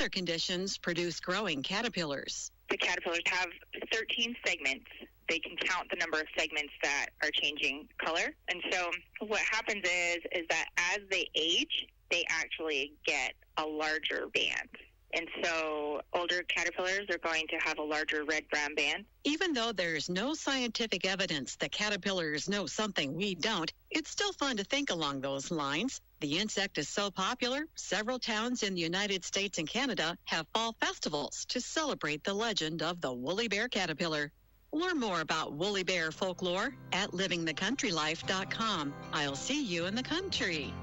weather conditions produce growing caterpillars. The caterpillars have 13 segments. They can count the number of segments that are changing color. And so what happens is that as they age, they actually get a larger band. And so older caterpillars are going to have a larger red-brown band. Even though there's no scientific evidence that caterpillars know something we don't, it's still fun to think along those lines. The insect is so popular, several towns in the United States and Canada have fall festivals to celebrate the legend of the woolly bear caterpillar. Learn more about woolly bear folklore at livingthecountrylife.com. I'll see you in the country.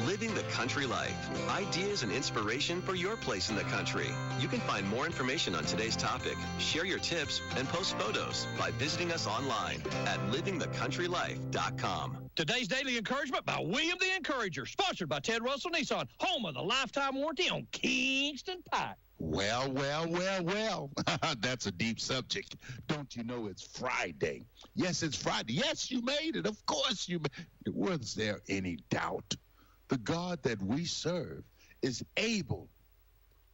Living the Country Life. Ideas and inspiration for your place in the country. You can find more information on today's topic, share your tips, and post photos by visiting us online at livingthecountrylife.com. Today's Daily Encouragement by William the Encourager, sponsored by Ted Russell Nissan, home of the lifetime warranty on Kingston Pike. Well. That's a deep subject. Don't you know it's Friday? Yes, it's Friday. Yes, you made it. Of course you made it. Was there any doubt? The God that we serve is able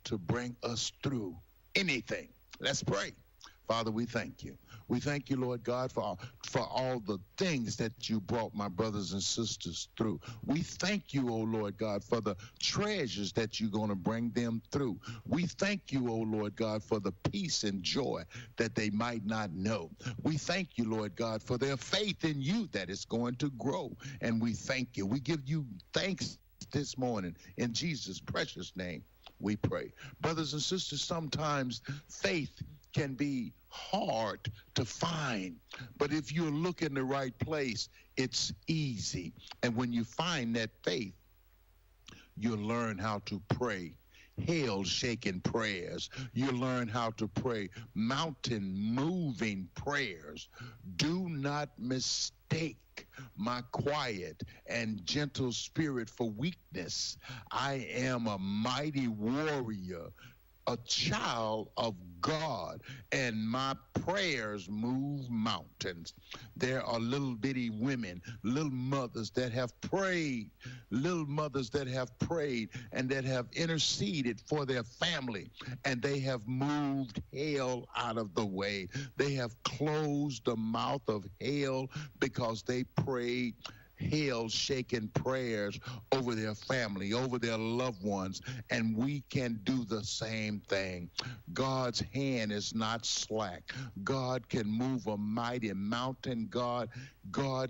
to bring us through anything. Let's pray. Father, we thank you. We thank you, Lord God, for all the things that you brought my brothers and sisters through. We thank you, oh Lord God, for the treasures that you're going to bring them through. We thank you, oh Lord God, for the peace and joy that they might not know. We thank you, Lord God, for their faith in you that is going to grow. And we thank you. We give you thanks this morning. In Jesus' precious name, we pray. Brothers and sisters, sometimes faith can be hard to find, but if you look in the right place, it's easy. And when you find that faith, you'll learn how to pray hell-shaking prayers. You learn how to pray mountain-moving prayers. Do not mistake my quiet and gentle spirit for weakness. I am a mighty warrior, a child of God, and my prayers move mountains. There are little bitty women, little mothers that have prayed, and that have interceded for their family, and they have moved hell out of the way. They have closed the mouth of hell because they prayed hell-shaking prayers over their family, over their loved ones, and we can do the same thing. God's hand is not slack. God can move a mighty mountain. God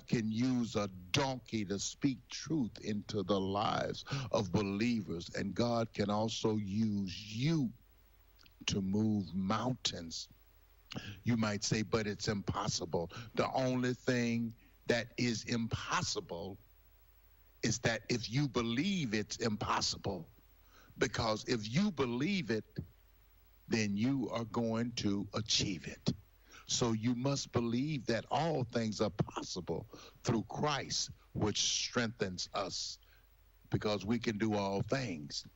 can use a donkey to speak truth into the lives of believers, and God can also use you to move mountains. You might say, but it's impossible. The only thing that is impossible is that if you believe it's impossible, because if you believe it, then you are going to achieve it. So you must believe that all things are possible through Christ, which strengthens us, because we can do all things.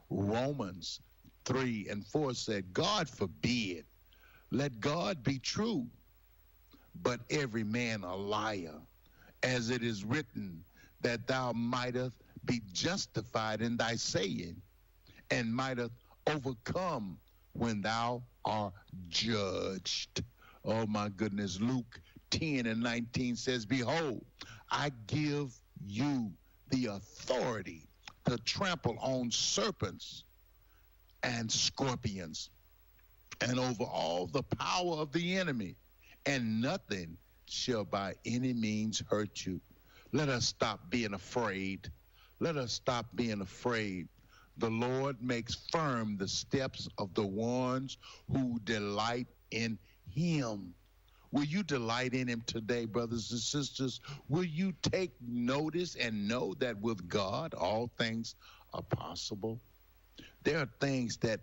Romans 3:4 said, God forbid, let God be true, but every man a liar, as it is written, that thou mightest be justified in thy saying, and mightest overcome when thou art judged. Oh my goodness. Luke 10:19 says, behold, I give you the authority to trample on serpents and scorpions, and over all the power of the enemy, and nothing shall by any means hurt you. Let us stop being afraid. Let us stop being afraid. The Lord makes firm the steps of the ones who delight in him. Will you delight in him today, brothers and sisters? Will you take notice and know that with God, all things are possible? There are things that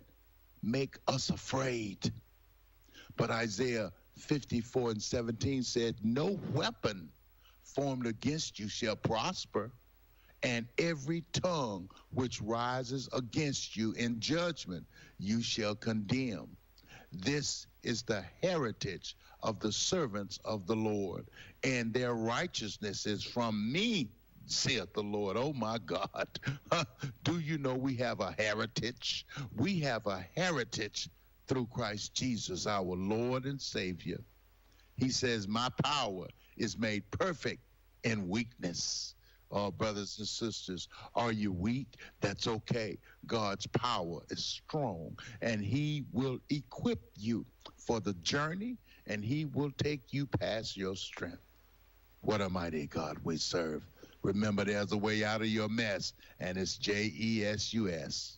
make us afraid. But Isaiah 54:17 said, no weapon formed against you shall prosper, and every tongue which rises against you in judgment you shall condemn. This is the heritage of the servants of the Lord, and their righteousness is from me, saith the Lord. Oh, my God. Do you know we have a heritage? We have a heritage through Christ Jesus, our Lord and Savior. He says, my power is made perfect in weakness. Oh, brothers and sisters, are you weak? That's okay. God's power is strong, and he will equip you for the journey, and he will take you past your strength. What a mighty God we serve. Remember, there's a way out of your mess, and it's JESUS.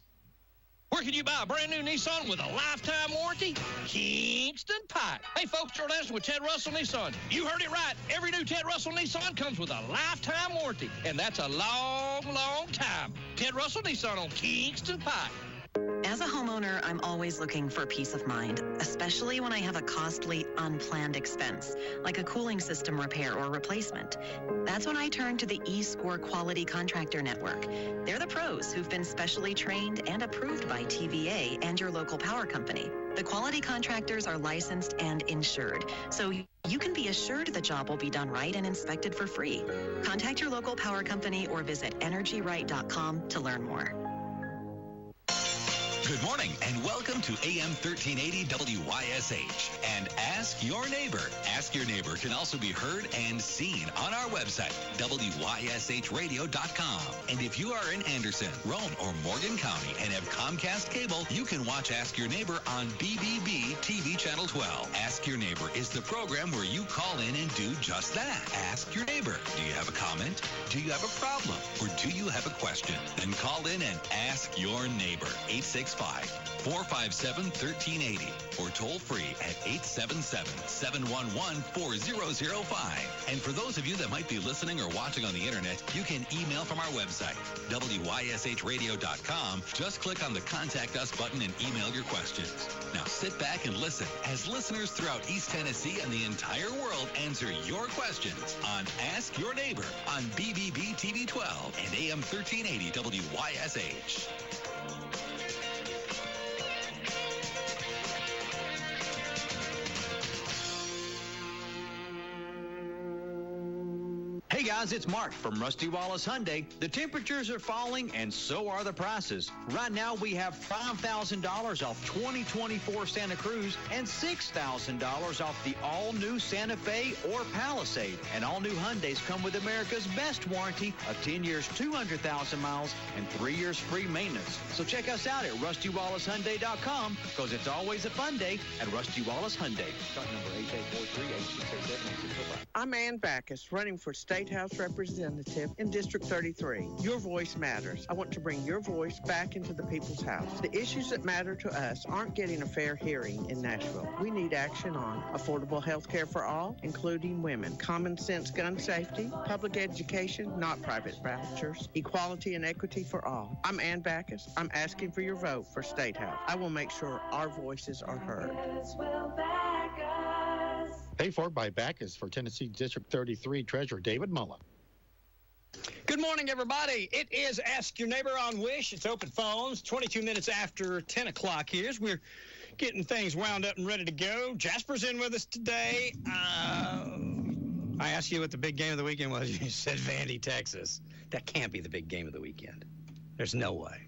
Where can you buy a brand new Nissan with a lifetime warranty? Kingston Pike. Hey, folks, you're listening with Ted Russell Nissan. You heard it right. Every new Ted Russell Nissan comes with a lifetime warranty, and that's a long, long time. Ted Russell Nissan on Kingston Pike. As a homeowner, I'm always looking for peace of mind, especially when I have a costly, unplanned expense, like a cooling system repair or replacement. That's when I turn to the eScore Quality Contractor Network. They're the pros who've been specially trained and approved by TVA and your local power company. The quality contractors are licensed and insured, so you can be assured the job will be done right and inspected for free. Contact your local power company or visit energyright.com to learn more. Good morning and welcome to AM 1380 WYSH and Ask Your Neighbor. Ask Your Neighbor can also be heard and seen on our website, WYSHradio.com. And if you are in Anderson, Roane, or Morgan County and have Comcast cable, you can watch Ask Your Neighbor on BBB TV Channel 12. Ask Your Neighbor is the program where you call in and do just that. Ask Your Neighbor. Do you have a comment? Do you have a problem? Or do you have a question? Then call in and ask your neighbor. 865-457-1380 or toll free at 877-711-4005. And for those of you that might be listening or watching on the internet, you can email from our website, WYSHradio.com. Just click on the Contact Us button and email your questions. Now sit back and listen as listeners throughout East Tennessee and the entire world answer your questions on Ask Your Neighbor on BBB TV 12 and AM 1380 WYSH. Hey guys, it's Mark from Rusty Wallace Hyundai. The temperatures are falling and so are the prices. Right now we have $5,000 off 2024 Santa Cruz and $6,000 off the all-new Santa Fe or Palisade. And all new Hyundais come with America's best warranty of 10 years, 200,000 miles, and 3 years free maintenance. So check us out at RustyWallaceHyundai.com because it's always a fun day at Rusty Wallace Hyundai. Stock number 8843-8687-8605. I'm Ann Backus, running for State House Representative in District 33. Your voice matters. I want to bring your voice back into the people's house. The issues that matter to us aren't getting a fair hearing in Nashville. We need action on affordable health care for all, including women, common sense gun safety, public education, not private vouchers, equality and equity for all. I'm Ann Backus. I'm asking for your vote for State House. I will make sure our voices are heard. Paid for by Backus for Tennessee District 33 Treasurer David Mullen. Good morning, everybody. It is Ask Your Neighbor on WYSH. It's open phones, 22 minutes after 10 o'clock here. We're getting things wound up and ready to go. Jasper's in with us today. I asked you what the big game of the weekend was. You said Vandy, Texas. That can't be the big game of the weekend. There's no way.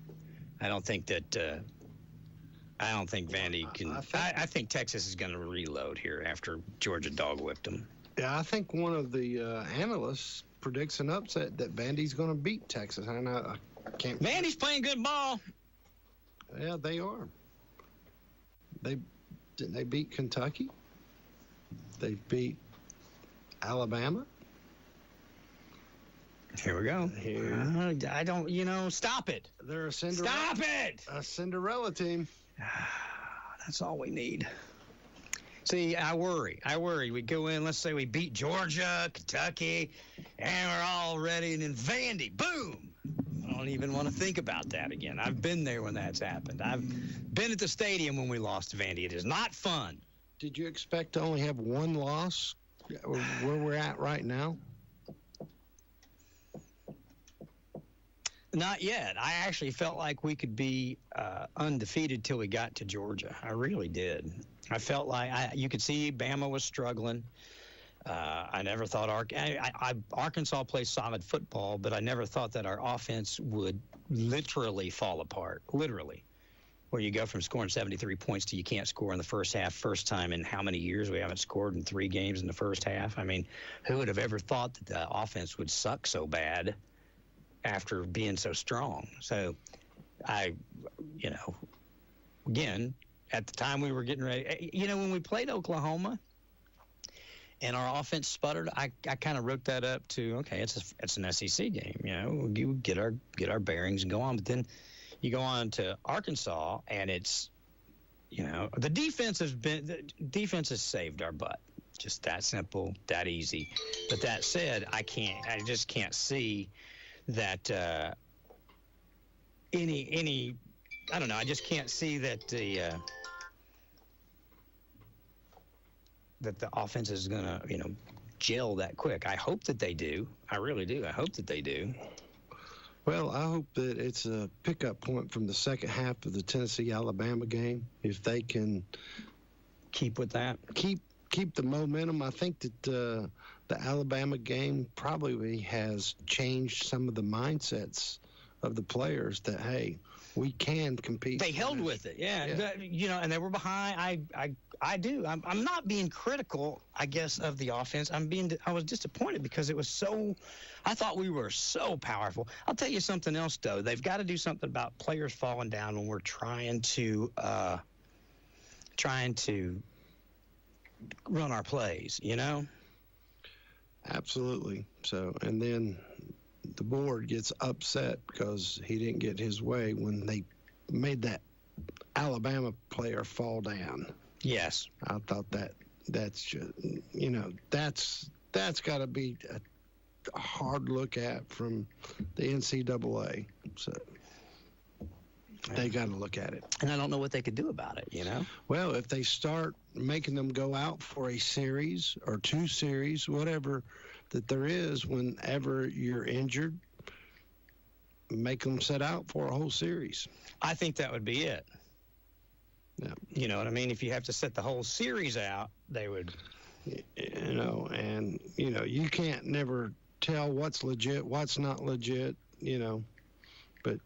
I don't think Vandy can. I think Texas is going to reload here after Georgia dog whipped them. Yeah, I think one of the analysts predicts an upset that Vandy's going to beat Texas. I can't. Vandy's playing good ball. Yeah, they are. Didn't they beat Kentucky? They beat Alabama. Here we go. I don't. Stop it. They're a Cinderella. Stop it. A Cinderella team. That's all we need. See, I worry. We go in, let's say we beat Georgia, Kentucky, and we're all ready, and then Vandy, boom. I don't even want to think about that again. I've been there when that's happened. I've been at the stadium when we lost to Vandy. It is not fun. Did you expect to only have one loss where we're at right now? Not yet. I actually felt like we could be undefeated till we got to Georgia. I really did. I felt like you could see Bama was struggling. I never thought Arkansas plays solid football, but I never thought that our offense would literally fall apart, literally, where you go from scoring 73 points to you can't score in the first half. First time in how many years we haven't scored in 3 games in the first half. I mean, who would have ever thought that the offense would suck so bad after being so strong? So again, at the time we were getting ready, when we played Oklahoma and our offense sputtered, I kind of wrote that up to, okay, it's an SEC game, you get our bearings and go on. But then you go on to Arkansas, and it's, the defense has saved our butt. Just that simple, that easy. But that said, I just can't see that any. I don't know. I just can't see that the offense is going to, gel that quick. I hope that they do. I really do. I hope that they do. Well, I hope that it's a pickup point from the second half of the Tennessee-Alabama game. If they can keep with that, keep the momentum. I think that the Alabama game probably has changed some of the mindsets of the players that, hey, we can compete. They held with it, yeah. And they were behind. I do. I'm not being critical, I guess, of the offense. I was disappointed because it was so. I thought we were so powerful. I'll tell you something else, though. They've got to do something about players falling down when we're trying to run our plays. Absolutely. So, and then the board gets upset because he didn't get his way when they made that Alabama player fall down. Yes. I thought that's just, that's got to be a hard look at from the NCAA. So they got to look at it. And I don't know what they could do about it, Well, if they start making them go out for a series or 2 series, whatever that there is, whenever you're injured, make them set out for a whole series. I think that would be it. Yeah. You know what I mean? If you have to set the whole series out, they would. And, you can't never tell what's legit, what's not legit, but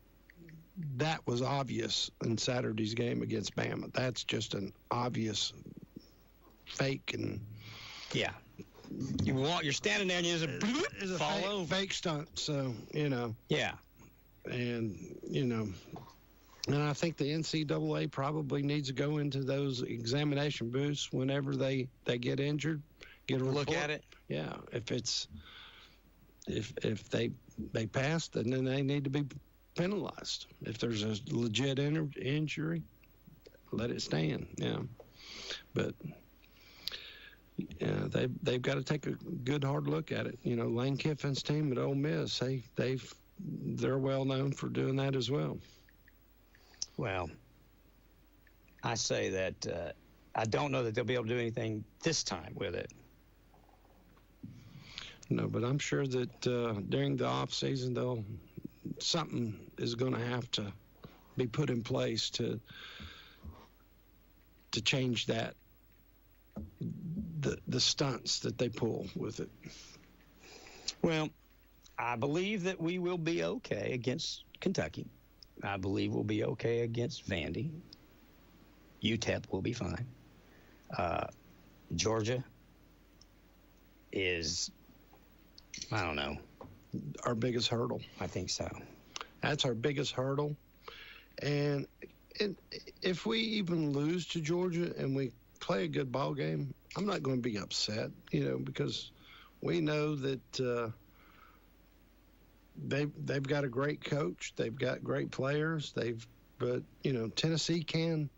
that was obvious in Saturday's game against Bama. That's just an obvious fake. And yeah. You're standing there and you just fall over. Fake stunt. So, Yeah. And, and I think the NCAA probably needs to go into those examination booths whenever they get injured, get a report. Look at it. Yeah. If they pass, then they need to be penalized. If there's a legit injury, let it stand. Yeah. But they've got to take a good hard look at it. Lane Kiffin's team at Ole Miss, they're well known for doing that as well. Well, I say that I don't know that they'll be able to do anything this time with it. No, but I'm sure that during the off season, something is going to have to be put in place to change that, the stunts that they pull with it. Well, I believe that we will be okay against Kentucky. I believe we'll be okay against Vandy. UTEP will be fine. Georgia is, I don't know, our biggest hurdle. I think so. That's our biggest hurdle. And if we even lose to Georgia and we play a good ball game, I'm not going to be upset, because we know that they've got a great coach, they've got great players, but Tennessee can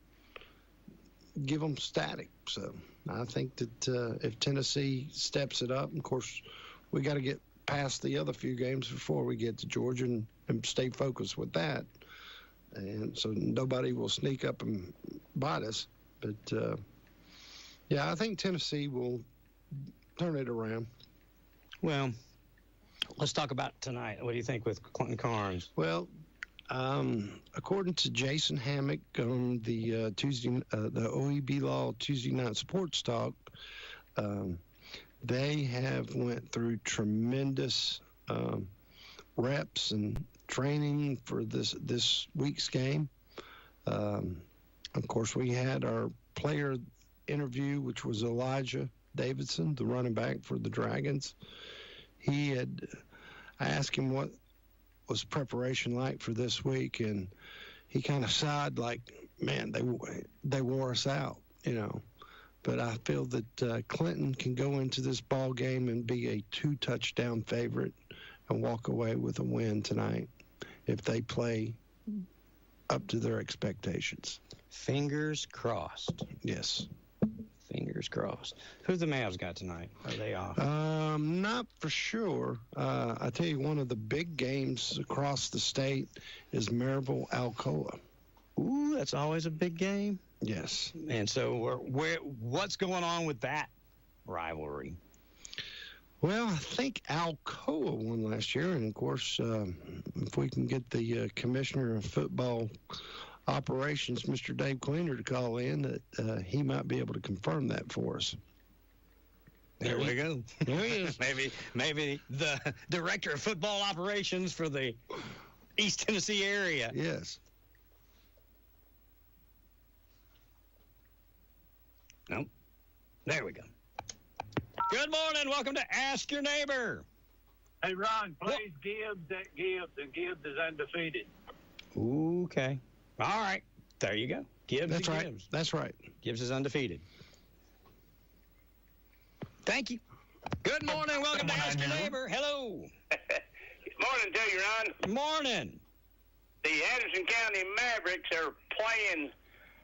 give them static. So I think that if Tennessee steps it up, of course, we got to get past the other few games before we get to Georgia and stay focused with that. And so nobody will sneak up and bite us. But, I think Tennessee will turn it around. Well, let's talk about tonight. What do you think with Clinton Carnes? Well, according to Jason Hammock on the OEB Law Tuesday Night Sports Talk, They have went through tremendous reps and training for this week's game. Of course, we had our player interview, which was Elijah Davidson, the running back for the Dragons. I asked him what was preparation like for this week, and he kind of sighed like, man, they wore us out, But I feel that Clinton can go into this ball game and be a 2-touchdown favorite and walk away with a win tonight if they play up to their expectations. Fingers crossed. Yes. Fingers crossed. Who's the Mavs got tonight? Are they off? Not for sure. I tell you, one of the big games across the state is Maryville-Alcoa. Ooh, that's always a big game. Yes. And so what's going on with that rivalry? Well, I think Alcoa won last year, and of course, if we can get the commissioner of football operations, Mr. Dave Cleaner, to call in, that he might be able to confirm that for us. There we go. There he is. Maybe the director of football operations for the East Tennessee area. Yes. Nope. There we go. Good morning. Welcome to Ask Your Neighbor. Hey, Ron, please Gibbs at Gibbs, and Gibbs is undefeated. Okay. All right. There you go. Gibbs. That's right. Gibbs. That's right. Gibbs is undefeated. Thank you. Good morning. Welcome to Ask Your Neighbor. Hello. Morning to you, Ron. Good morning. The Anderson County Mavericks are playing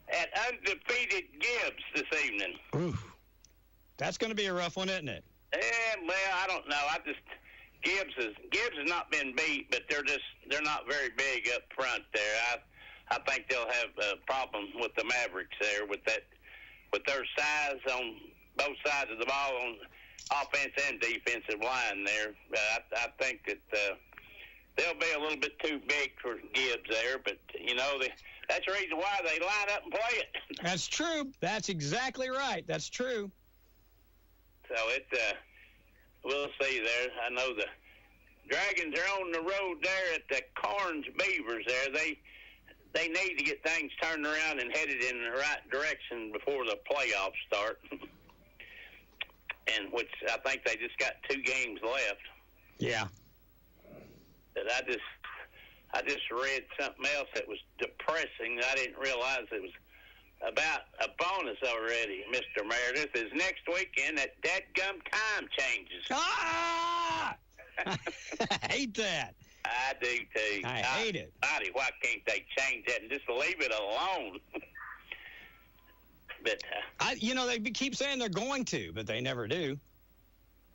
at undefeated Gibbs this evening. Oof. That's going to be a rough one, isn't it? Yeah, well, I don't know. Gibbs has not been beat, but they're not very big up front there. I think they'll have a problem with the Mavericks there with their size on both sides of the ball on offense and defensive line there. I think that they'll be a little bit too big for Gibbs there, but that's the reason why they line up and play it. That's true. That's exactly right. That's true. So we'll see there. I know the Dragons are on the road there at the Carnes Beavers there. They need to get things turned around and headed in the right direction before the playoffs start. And which I think they just got 2 games left. Yeah. But I just read something else that was depressing. I didn't realize it was about a bonus already, Mr. Meredith, is next weekend that dadgum time changes. Ah! I hate that. I do, too. I hate it. Why can't they change that and just leave it alone? But they keep saying they're going to, but they never do.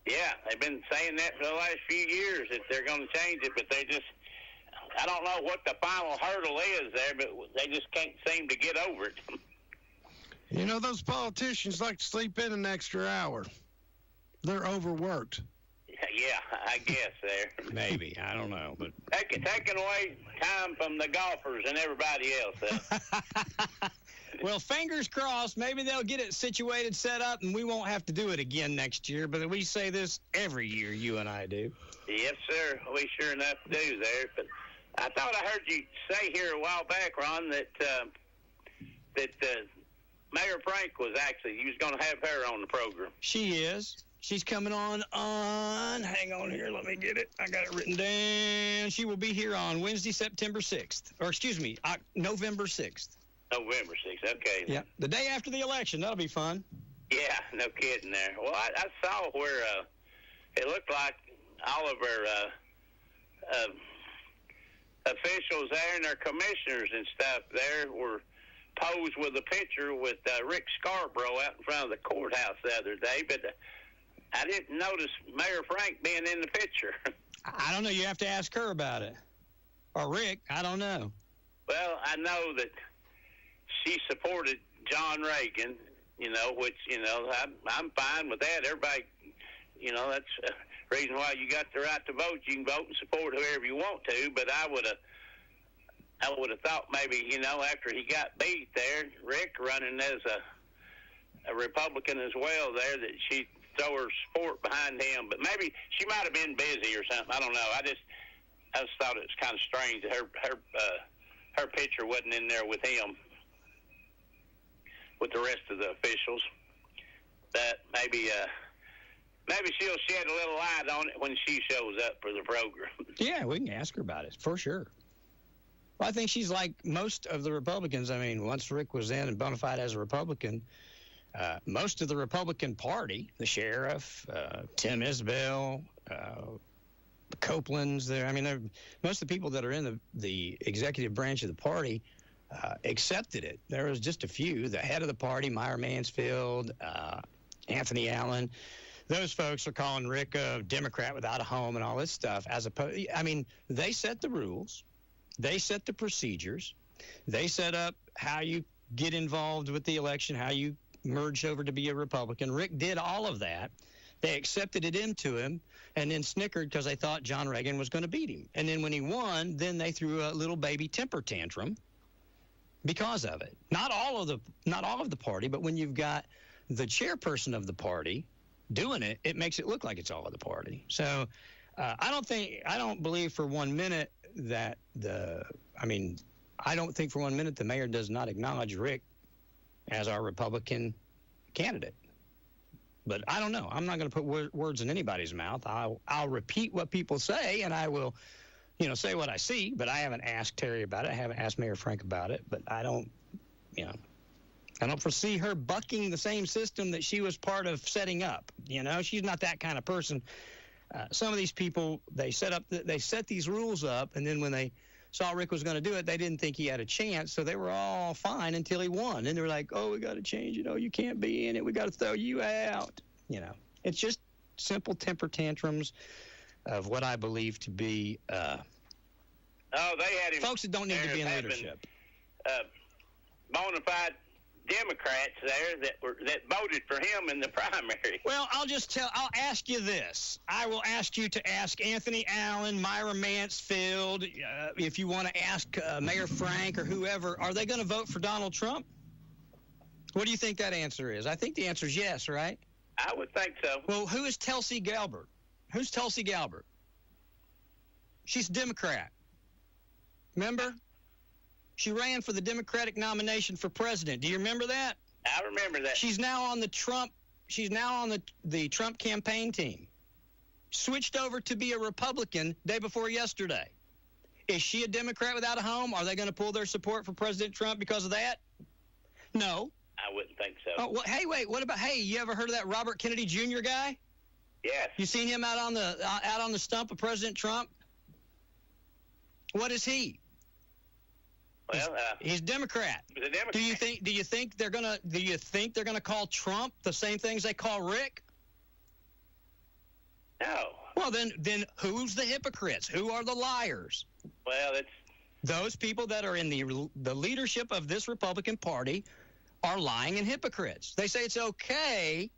Yeah, they've been saying that for the last few years that they're going to change it, but I don't know what the final hurdle is there, but they just can't seem to get over it. Those politicians like to sleep in an extra hour. They're overworked. Yeah, I guess there. Maybe. I don't know. But taking away time from the golfers and everybody else. Well, fingers crossed. Maybe they'll get it situated, set up, and we won't have to do it again next year. But we say this every year, you and I do. Yes, sir. We sure enough do there. But I thought I heard you say here a while back, Ron, that Mayor Frank you was going to have her on the program. She is. She's coming on, hang on here, let me get it. I got it written down. She will be here on Wednesday, September 6th. Or, excuse me, November 6th. November 6th, okay. Yeah, the day after the election. That'll be fun. Yeah, no kidding there. Well, I saw where it looked like all of our officials there and their commissioners and stuff there were posed with a picture with Rick Scarborough out in front of the courthouse the other day, but I didn't notice Mayor Frank being in the picture. I don't know. You have to ask her about it. Or Rick. I don't know. Well, I know that she supported John Reagan, which, I'm fine with that. Everybody, that's the reason why you got the right to vote. You can vote and support whoever you want to, but I would have thought maybe, after he got beat there, Rick running as a Republican as well there, that she throw her support behind him. But maybe she might have been busy or something. I don't know. I just thought it was kind of strange that her picture wasn't in there with him, with the rest of the officials. That maybe she'll shed a little light on it when she shows up for the program. Yeah, we can ask her about it for sure. Well, I think she's like most of the Republicans. I mean, once Rick was in and bona fide as a Republican, most of the Republican Party, the sheriff, Tim Isbell, the Copelands, there. I mean, most of the people that are in the executive branch of the party accepted it. There was just a few. The head of the party, Myra Mansfield, Anthony Allen. Those folks are calling Rick a Democrat without a home and all this stuff. I mean, they set the rules. They set the procedures. They set up how you get involved with the election, how you merge over to be a Republican. Rick did all of that. They accepted it into him and then snickered because they thought John Reagan was going to beat him. And then when he won, then they threw a little baby temper tantrum because of it. Not all of the party, but when you've got the chairperson of the party doing it, it makes it look like it's all of the party. So I don't believe for 1 minute that I don't think for 1 minute the mayor does not acknowledge Rick as our Republican candidate. But I don't know. I'm not going to put words in anybody's mouth. I'll repeat what people say, and I will, say what I see. But I haven't asked Terry about it. I haven't asked Mayor Frank about it. But I don't foresee her bucking the same system that she was part of setting up. She's not that kind of person. Some of these people, they set these rules up, and then when they saw Rick was going to do it, they didn't think he had a chance, so they were all fine until he won. And they were like, oh, we got to change it. Oh, you can't be in it. We got to throw you out. It's just simple temper tantrums of what I believe to be they had him, folks that don't need to be in leadership. Bona fide Democrats there that voted for him in the primary. Well, I'll ask you this. I will ask you to ask Anthony Allen, Myra Mansfield, if you want to ask Mayor Frank or whoever, are they going to vote for Donald Trump? What do you think that answer is? I think the answer is yes, right? I would think so. Well, who is Tulsi Gabbard? Who's Tulsi Gabbard? She's a Democrat. Remember? She ran for the Democratic nomination for president. Do you remember that? I remember that. She's now on the Trump campaign team. Switched over to be a Republican day before yesterday. Is she a Democrat without a home? Are they going to pull their support for President Trump because of that? No. I wouldn't think so. Oh, well, you ever heard of that Robert Kennedy Jr. guy? Yes. You seen him out on the stump of President Trump? What is he? Well, he's Democrat. He's a Democrat. Do you think they're gonna call Trump the same things they call Rick? No. Well, then who's the hypocrites? Who are the liars? Well, it's those people that are in the leadership of this Republican Party are lying and hypocrites. They say it's okay,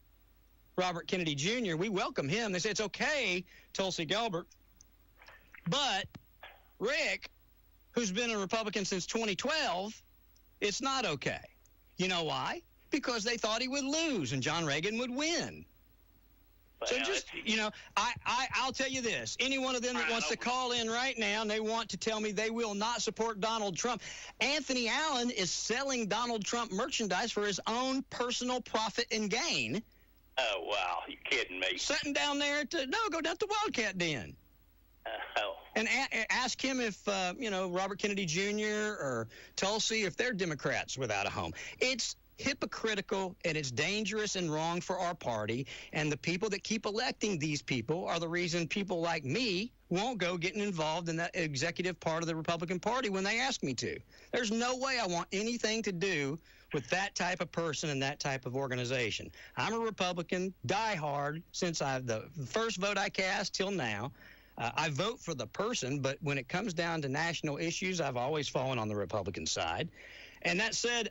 Robert Kennedy Jr., we welcome him. They say it's okay, Tulsi Gabbard. But Rick, who's been a Republican since 2012, it's not okay. You know why? Because they thought he would lose and John Reagan would win. Well, so just, I'll tell you this. Any one of them that wants to call in right now and they want to tell me they will not support Donald Trump, Anthony Allen is selling Donald Trump merchandise for his own personal profit and gain. Oh, wow. You're kidding me. Sitting down there go down to Wildcat Den. And ask him if, Robert Kennedy Jr. or Tulsi, if they're Democrats without a home. It's hypocritical, and it's dangerous and wrong for our party. And the people that keep electing these people are the reason people like me won't go getting involved in that executive part of the Republican Party when they ask me to. There's no way I want anything to do with that type of person and that type of organization. I'm a Republican, diehard, since the first vote I cast till now. I vote for the person, but when it comes down to national issues, I've always fallen on the Republican side. And that said,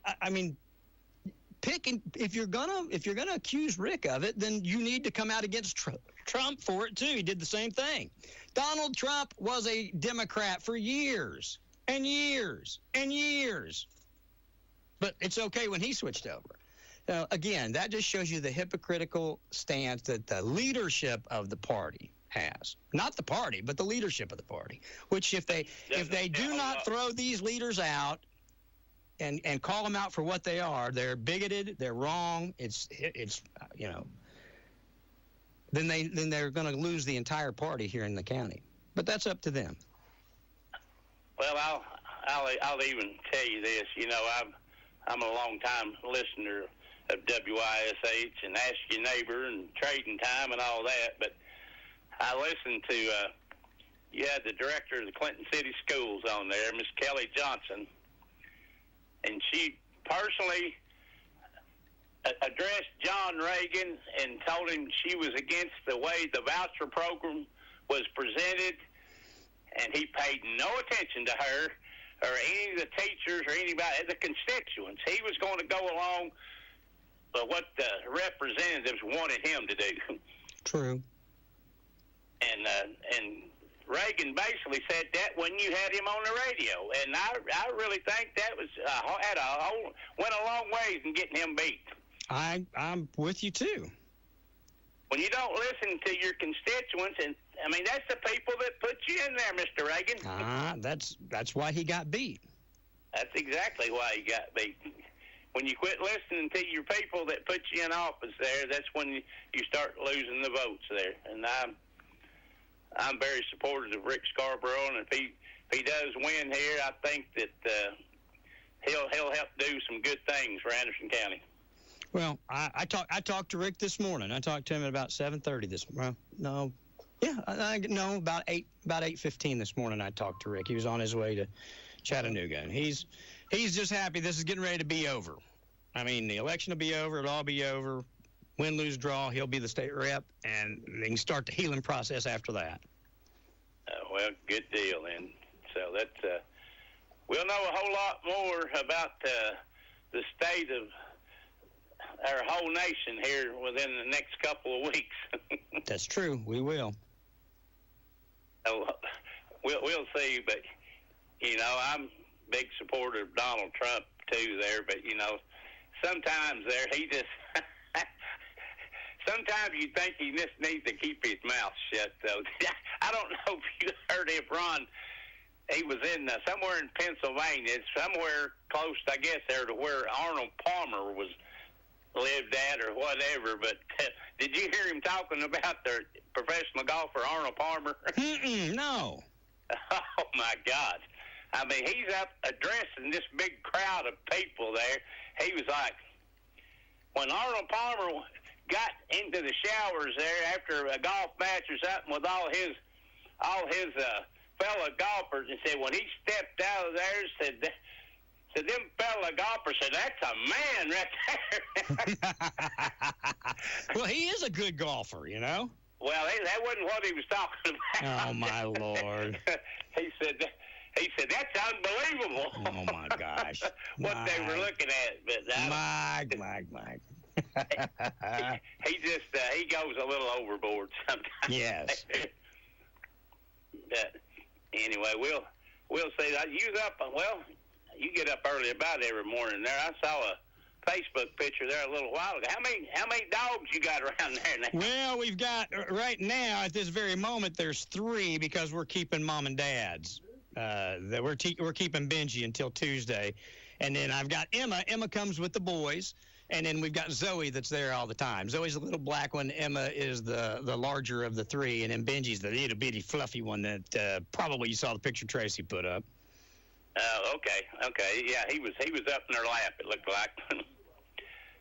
if you're gonna accuse Rick of it, then you need to come out against Trump for it too. He did the same thing. Donald Trump was a Democrat for years and years and years, but it's okay when he switched over. again, that just shows you the hypocritical stance that the leadership of the party has. Not the party, but the leadership of the party. Which if they do not throw these leaders out and call them out for what they are, they're bigoted, they're wrong. It's then they're going to lose the entire party here in the county. But that's up to them. Well, I'll even tell you this. I'm a long-time listener of WYSH and Ask Your Neighbor and Trading Time and all that, but I listened to, you had the director of the Clinton City Schools on there, Miss Kelly Johnson, and she personally addressed John Reagan and told him she was against the way the voucher program was presented, and he paid no attention to her or any of the teachers or anybody, the constituents. He was going to go along with what the representatives wanted him to do. True. And Reagan basically said that when you had him on the radio, and I really think that was went a long ways in getting him beat. I'm with you too. When you don't listen to your constituents, and that's the people that put you in there, Mr. Reagan. That's why he got beat. That's exactly why he got beat. When you quit listening to your people that put you in office there, that's when you start losing the votes there. And I'm very supportive of Rick Scarborough, and if he does win here, I think that he'll help do some good things for Anderson County. Well, I talked to Rick this morning. I talked to him at about 7:30 about 8:15 this morning. I talked to Rick. He was on his way to Chattanooga, and he's just happy this is getting ready to be over. The election will be over. It'll all be over. Win, lose, draw. He'll be the state rep, and they can start the healing process after that. Well, good deal, then. So that's we'll know a whole lot more about the state of our whole nation here within the next couple of weeks. That's true. We will. We'll see, but I'm a big supporter of Donald Trump too there, but sometimes there he just sometimes you think he just needs to keep his mouth shut. So I don't know if you heard him, Ron. He was in somewhere in Pennsylvania, somewhere close, I guess, there to where Arnold Palmer lived at or whatever. But did you hear him talking about the professional golfer Arnold Palmer? No. Oh my God! He's up addressing this big crowd of people there. He was like, when Arnold Palmer got into the showers there after a golf match or something with all his fellow golfers, and said when he stepped out of there, said them fellow golfers said, "That's a man right there." Well, he is a good golfer, Well, that wasn't what he was talking about. Oh my Lord! He said, "That's unbelievable." Oh my gosh! What they were looking at, but Mike. He goes a little overboard sometimes. Yes. But anyway, we'll see. You get up early about every morning there. I saw a Facebook picture there a little while ago. How many dogs you got around there now? Well, we've got right now at this very moment there's 3 because we're keeping mom and dad's. We're keeping Benji until Tuesday, and then I've got Emma. Emma comes with the boys, and then we've got Zoe that's there all the time. Zoe's the little black one. Emma is the larger of the 3, and then Benji's the little bitty fluffy one that probably you saw the picture Tracy put up. Okay. Yeah, he was up in her lap, it looked like.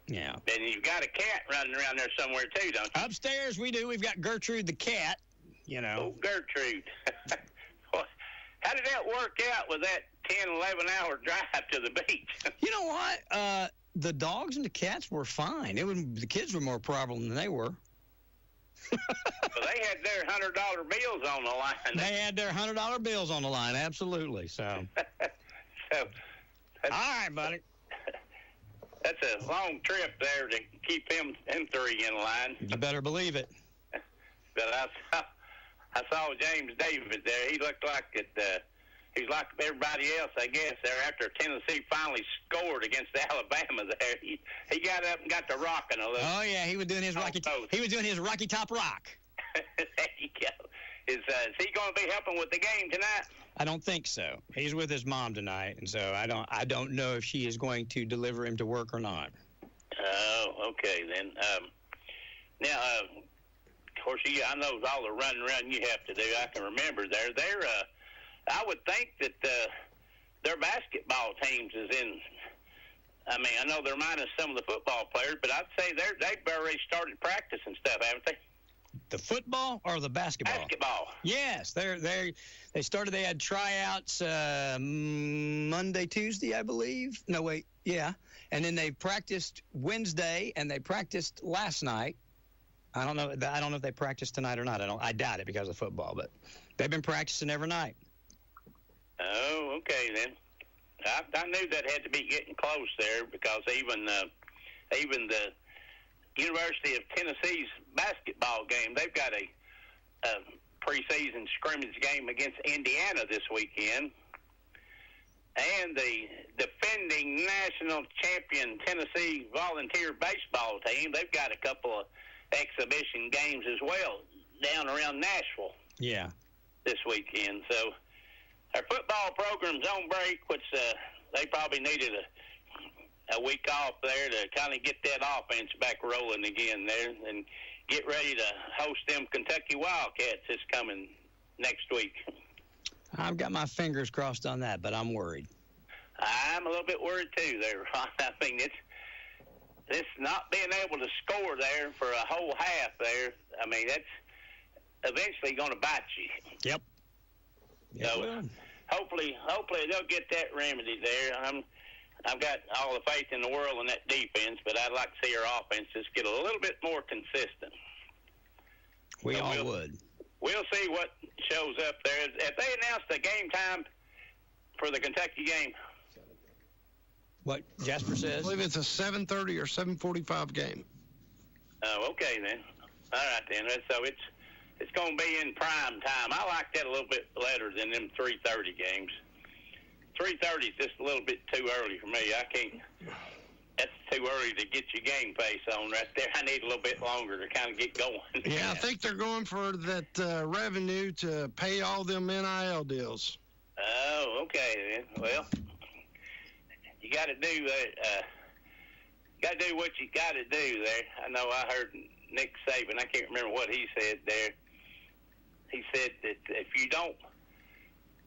Yeah. And you've got a cat running around there somewhere too, don't you? Upstairs we do. We've got Gertrude the cat, Oh, Gertrude. How did that work out with that 10, 11-hour drive to the beach? You know what? The dogs and the cats were fine. The kids were more problem than they were. Well, they had their $100 bills on the line. They had their $100 bills on the line, absolutely. So all right, buddy. That's a long trip there to keep them 3 in line. You better believe it. But I saw James David there. He looked like he's like everybody else, I guess. There after Tennessee finally scored against Alabama, there he got up and got to rocking a little. Oh yeah, he was doing his Rocky Top rock. There you go. Is he going to be helping with the game tonight? I don't think so. He's with his mom tonight, and so I don't know if she is going to deliver him to work or not. Oh, okay then. Now, of course, I know all the running around you have to do. I can remember there. I would think that their basketball teams is in. I mean, I know they're minus some of the football players, but I'd say they've already started practicing stuff, haven't they? The football or the basketball? Basketball. Yes, they started. They had tryouts Monday, Tuesday, I believe. No, wait, yeah, and then they practiced Wednesday, and they practiced last night. I don't know if they practiced tonight or not. I doubt it because of football, but they've been practicing every night. Oh, okay then. I knew that had to be getting close there because even the University of Tennessee's basketball game, they've got a preseason scrimmage game against Indiana this weekend. And the defending national champion Tennessee volunteer baseball team, they've got a couple of exhibition games as well down around Nashville. Yeah. This weekend. So our football program's on break, which they probably needed a week off there to kind of get that offense back rolling again there and get ready to host them Kentucky Wildcats this coming next week. I've got my fingers crossed on that, but I'm worried. I'm a little bit worried too there, Ron. I mean, it's not being able to score there for a whole half there. I mean, that's eventually going to bite you. Yep. So hopefully they'll get that remedy there. I've got all the faith in the world in that defense, but I'd like to see our offense just get a little bit more consistent. We all would. We'll see what shows up there. Have they announced the game time for the Kentucky game? What Jasper says? I believe it's a 7:30 or 7:45 game. Oh, okay then. All right then. So it's going to be in prime time. I like that a little bit better than them 3:30 games. 3:30 is just a little bit too early for me. I can't. That's too early to get your game face on right there. I need a little bit longer to kind of get going. Yeah, I think they're going for that revenue to pay all them NIL deals. Oh, okay then. Well, you got to do what you got to do there. I know I heard Nick Saban. I can't remember what he said there. He said that if you don't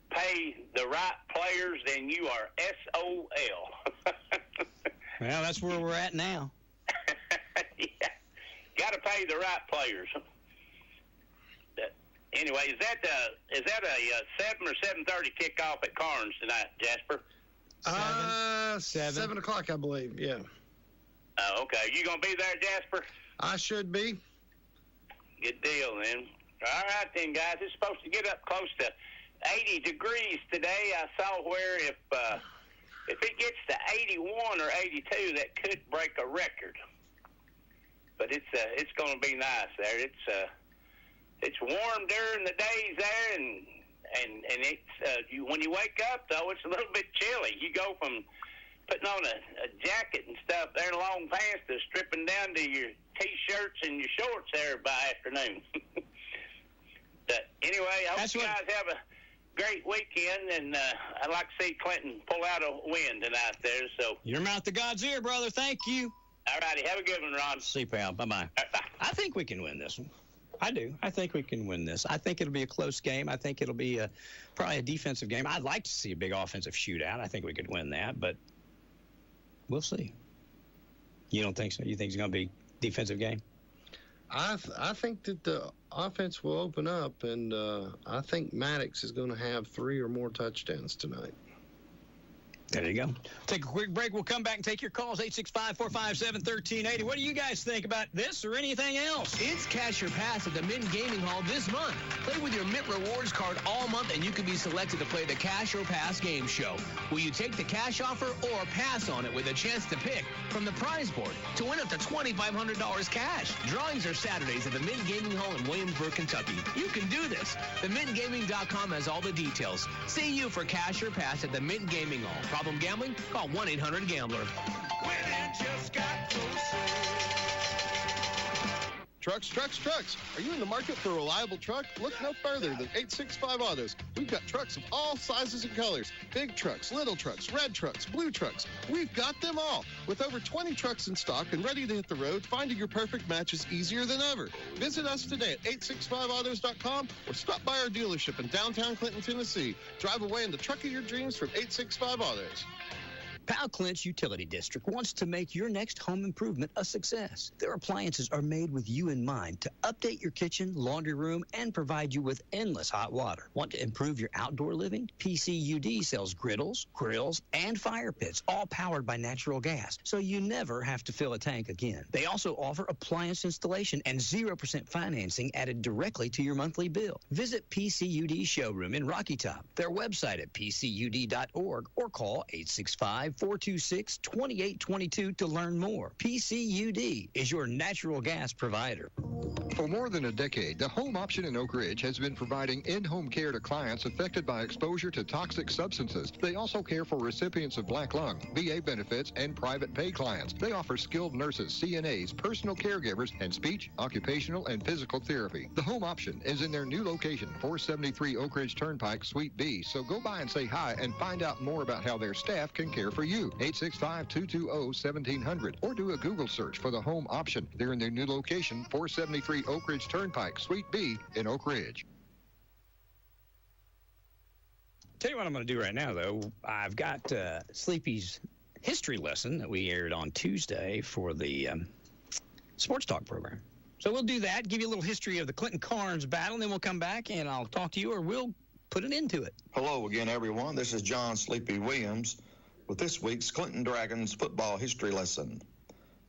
pay the right players, then you are SOL. Well, that's where we're at now. Yeah, got to pay the right players. Anyway, is that a 7 or 7:30 kickoff at Carnes tonight, Jasper? 7 o'clock, I believe. Yeah. Oh, okay. You gonna be there, Jasper? I should be. Good deal, then. All right, then, guys. It's supposed to get up close to 80 degrees today. I saw where if it gets to 81 or 82, that could break a record. But it's going to be nice there. It's warm during the days there, and it's when you wake up though, it's a little bit chilly. You go from putting on a jacket and stuff there in long pants to stripping down to your t-shirts and your shorts there by afternoon. But anyway, I hope you guys have a great weekend, and I'd like to see Clinton pull out a win tonight there. So your mouth to God's ear, brother. Thank you. All righty. Have a good one, Ron. See you, pal. Bye-bye. Right, bye. I think we can win this one. I do. I think we can win this. I think it'll be a close game. I think it'll be probably a defensive game. I'd like to see a big offensive shootout. I think we could win that, but we'll see. You don't think so? You think it's going to be a defensive game? I think that the offense will open up, and I think Maddox is going to have 3 or more touchdowns tonight. There you go. Take a quick break. We'll come back and take your calls, 865-457-1380. What do you guys think about this or anything else? It's Cash or Pass at the Mint Gaming Hall this month. Play with your Mint Rewards card all month, and you can be selected to play the Cash or Pass game show. Will you take the cash offer or pass on it with a chance to pick from the prize board to win up to $2,500 cash? Drawings are Saturdays at the Mint Gaming Hall in Williamsburg, Kentucky. You can do this. TheMintGaming.com has all the details. See you for Cash or Pass at the Mint Gaming Hall. Problem gambling? Call 1-800-GAMBLER. When it just got closer. Trucks. Are you in the market for a reliable truck? Look no further than 865 Autos. We've got trucks of all sizes and colors. Big trucks, little trucks, red trucks, blue trucks. We've got them all. With over 20 trucks in stock and ready to hit the road, finding your perfect match is easier than ever. Visit us today at 865autos.com or stop by our dealership in downtown Clinton, Tennessee. Drive away in the truck of your dreams from 865 Autos. Powell Clint's Utility District wants to make your next home improvement a success. Their appliances are made with you in mind to update your kitchen, laundry room, and provide you with endless hot water. Want to improve your outdoor living? PCUD sells griddles, grills, and fire pits, all powered by natural gas, so you never have to fill a tank again. They also offer appliance installation and 0% financing added directly to your monthly bill. Visit PCUD Showroom in Rocky Top, their website at pcud.org, or call 865-426-2822 to learn more. PCUD is your natural gas provider. For more than a decade, the Home Option in Oak Ridge has been providing in-home care to clients affected by exposure to toxic substances. They also care for recipients of black lung, VA benefits, and private pay clients. They offer skilled nurses, CNAs, personal caregivers, and speech, occupational, and physical therapy. The Home Option is in their new location, 473 Oak Ridge Turnpike, Suite B. So go by and say hi and find out more about how their staff can care for you. 865-220-1700 or do a Google search for the Home Option. They're in their new location, 473 Oak Ridge Turnpike, Suite B in Oak Ridge. Tell you what I'm going to do right now, though. I've got Sleepy's history lesson that we aired on Tuesday for the Sports Talk program. So we'll do that, give you a little history of the Clinton-Carnes battle, and then we'll come back and I'll talk to you, or we'll put an end to it. Hello again, everyone. This is John Sleepy Williams with this week's Clinton Dragons football history lesson.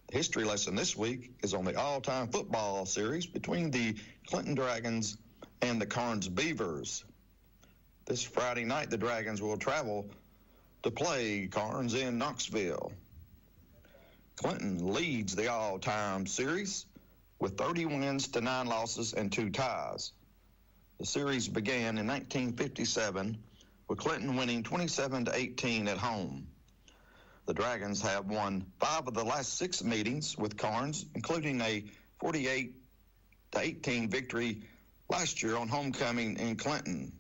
The history lesson this week is on the all-time football series between the Clinton Dragons and the Carnes Beavers. This Friday night, the Dragons will travel to play Carnes in Knoxville. Clinton leads the all-time series with 30 wins to 9 losses and 2 ties. The series began in 1957 with Clinton winning 27-18 at home. The Dragons have won 5 of the last 6 meetings with Carnes, including a 48-18 victory last year on homecoming in Clinton.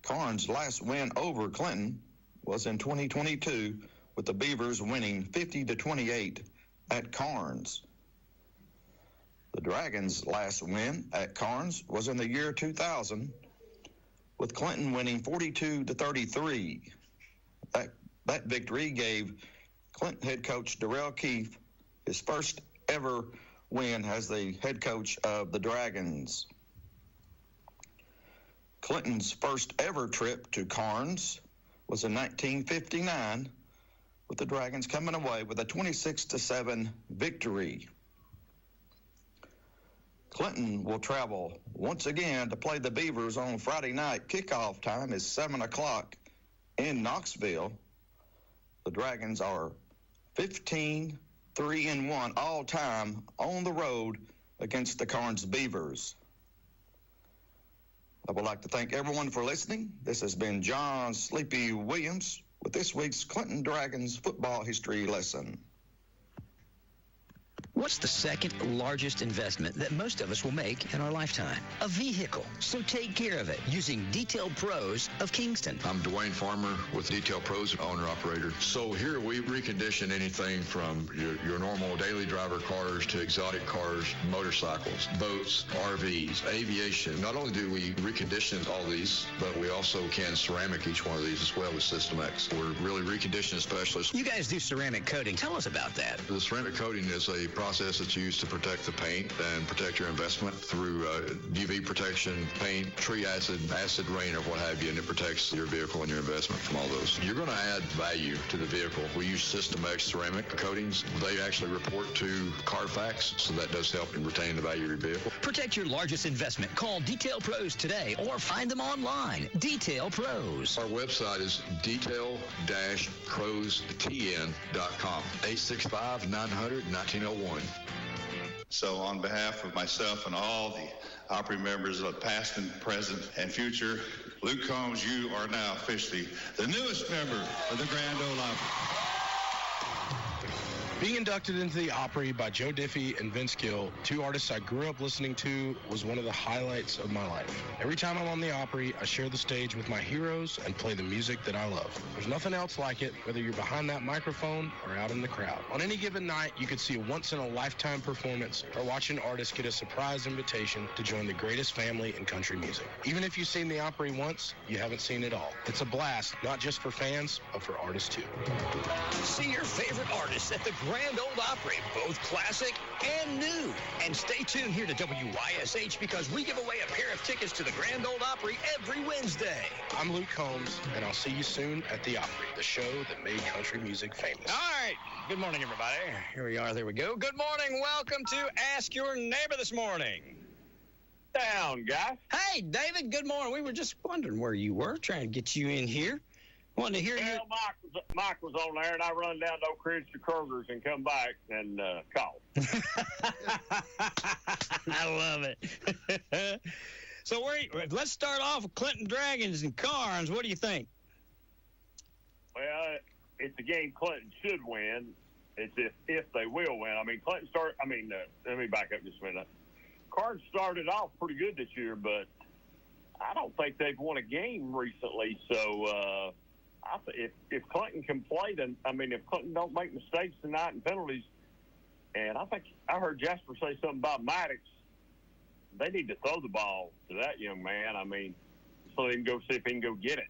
Carnes' last win over Clinton was in 2022, with the Beavers winning 50-28 at Carnes. The Dragons' last win at Carnes was in the year 2000, with Clinton winning 42-33. That victory gave Clinton head coach Darrell Keefe his first ever win as the head coach of the Dragons. Clinton's first ever trip to Carnes was in 1959, with the Dragons coming away with a 26-7 victory. Clinton will travel once again to play the Beavers on Friday night. Kickoff time is 7 o'clock in Knoxville. The Dragons are 15-3-1 all time on the road against the Carnes Beavers. I would like to thank everyone for listening. This has been John Sleepy Williams with this week's Clinton Dragons football history lesson. What's the second largest investment that most of us will make in our lifetime? A vehicle. So take care of it using Detail Pros of Kingston. I'm Dwayne Farmer with Detail Pros, owner-operator. So here we recondition anything from your normal daily driver cars to exotic cars, motorcycles, boats, RVs, aviation. Not only do we recondition all these, but we also can ceramic each one of these as well with System X. We're really reconditioning specialists. You guys do ceramic coating. Tell us about that. The ceramic coating is a product process that's used to protect the paint and protect your investment through UV protection, paint, tree acid rain, or what have you, and it protects your vehicle and your investment from all those. You're going to add value to the vehicle. We use System X ceramic coatings. They actually report to Carfax, so that does help in retaining the value of your vehicle. Protect your largest investment. Call Detail Pros today or find them online. Detail Pros. Our website is detail-prostn.com. 865-900-1901. So on behalf of myself and all the Opry members of past and present and future, Luke Combs, you are now officially the newest member of the Grand Ole Opry. Being inducted into the Opry by Joe Diffie and Vince Gill, two artists I grew up listening to, was one of the highlights of my life. Every time I'm on the Opry, I share the stage with my heroes and play the music that I love. There's nothing else like it, whether you're behind that microphone or out in the crowd. On any given night, you could see a once-in-a-lifetime performance or watch an artist get a surprise invitation to join the greatest family in country music. Even if you've seen the Opry once, you haven't seen it all. It's a blast, not just for fans, but for artists too. See your favorite artists at the Grand Ole Opry, both classic and new. And stay tuned here to WYSH because we give away a pair of tickets to the Grand Ole Opry every Wednesday. I'm Luke Combs, and I'll see you soon at the Opry, the show that made country music famous. All right. Good morning, everybody. Here we are. There we go. Good morning. Welcome to Ask Your Neighbor this morning. Down, guys. Hey, David. Good morning. We were just wondering where you were, trying to get you in here. Wanted to hear you. Mike was on there, and I run down to Oak Ridge to Kroger's and come back and call. I love it. So let's start off with Clinton Dragons and Carnes. What do you think? Well, it's a game Clinton should win. It's if they will win. I mean, let me back up just a minute. Carnes started off pretty good this year, but I don't think they've won a game recently. So if Clinton can play, then if Clinton don't make mistakes tonight and penalties, and I think I heard Jasper say something about Maddox. They need to throw the ball to that young man. So they can go see if he can go get it.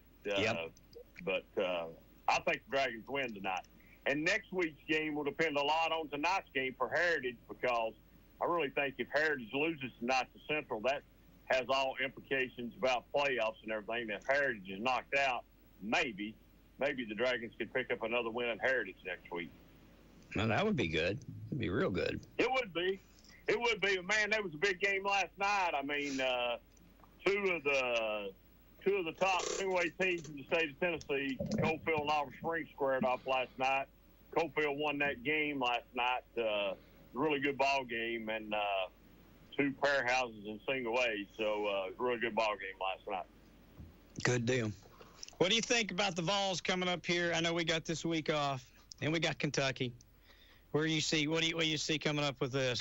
But I think the Dragons win tonight. And next week's game will depend a lot on tonight's game for Heritage, because I really think if Heritage loses tonight to Central, that has all implications about playoffs and everything. If Heritage is knocked out, maybe the Dragons could pick up another win at Heritage next week. Well, that would be good. It'd be real good. It would be. Man, that was a big game last night. Two of the top two-way teams in the state of Tennessee, Coalfield and Auburn Springs, squared off last night. Coalfield won that game last night. Really good ball game, and two pair houses in single A. So really good ball game last night. Good deal. What do you think about the Vols coming up here? I know we got this week off, and we got Kentucky. What do you see coming up with this?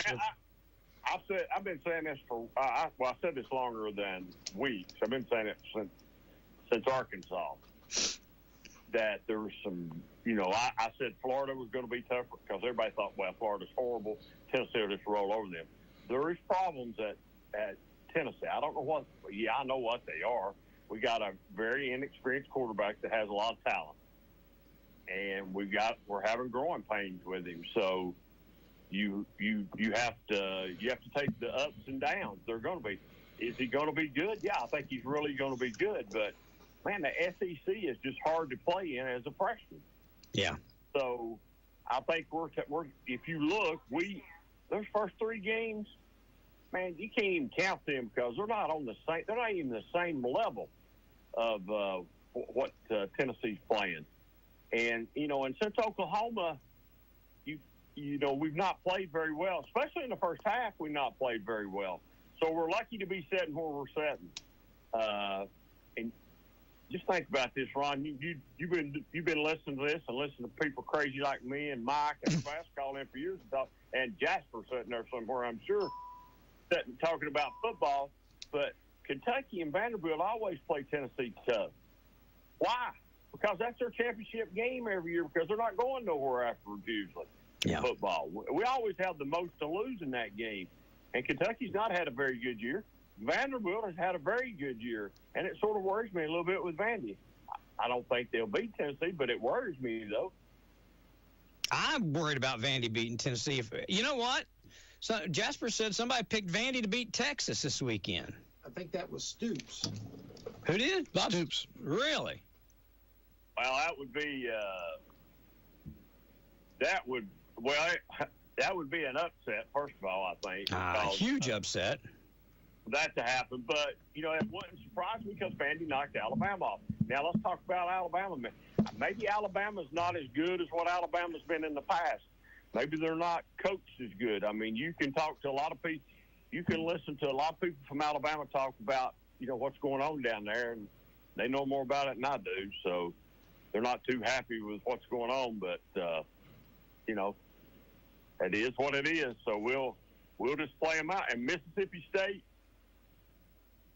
I've been saying this I said this longer than weeks. I've been saying it since Arkansas, that there was some, I said Florida was going to be tougher because everybody thought, well, Florida's horrible. Tennessee will just roll over them. There is problems at Tennessee. I don't know what. Yeah, I know what they are. We got a very inexperienced quarterback that has a lot of talent, and we're having growing pains with him. So you have to take the ups and downs. They're going to be. Is he going to be good? Yeah, I think he's really going to be good. But man, the SEC is just hard to play in as a freshman. Yeah. So I think we're if you look, those first three games, man, you can't even count them because they're not even the same level of what Tennessee's playing. And and since Oklahoma, we've not played very well, especially in the first half. We've not played very well, so we're lucky to be sitting where we're sitting. And just think about this, Ron. You've been listening to this and listening to people crazy like me and Mike and everybody else calling in for years and Jasper sitting there somewhere, I'm sure, sitting talking about football. But Kentucky and Vanderbilt always play Tennessee tough. Why? Because that's their championship game every year, because they're not going nowhere afterwards usually in football. We always have the most to lose in that game. And Kentucky's not had a very good year. Vanderbilt has had a very good year. And it sort of worries me a little bit with Vandy. I don't think they'll beat Tennessee, but it worries me, though. I I'm worried about Vandy beating Tennessee. You know what? So Jasper said somebody picked Vandy to beat Texas this weekend. I think that was Stoops. Who did? Bob Stoops. Really? Well, that would be that would be an upset. First of all, I think A huge upset. That to happen, but it wouldn't surprise me because Vandy knocked Alabama off. Now let's talk about Alabama. Maybe Alabama's not as good as what Alabama's been in the past. Maybe they're not coached as good. I mean, you can talk to a lot of people. You can listen to a lot of people from Alabama talk about what's going on down there, and they know more about it than I do. So they're not too happy with what's going on. But it is what it is. So we'll just play them out. And Mississippi State,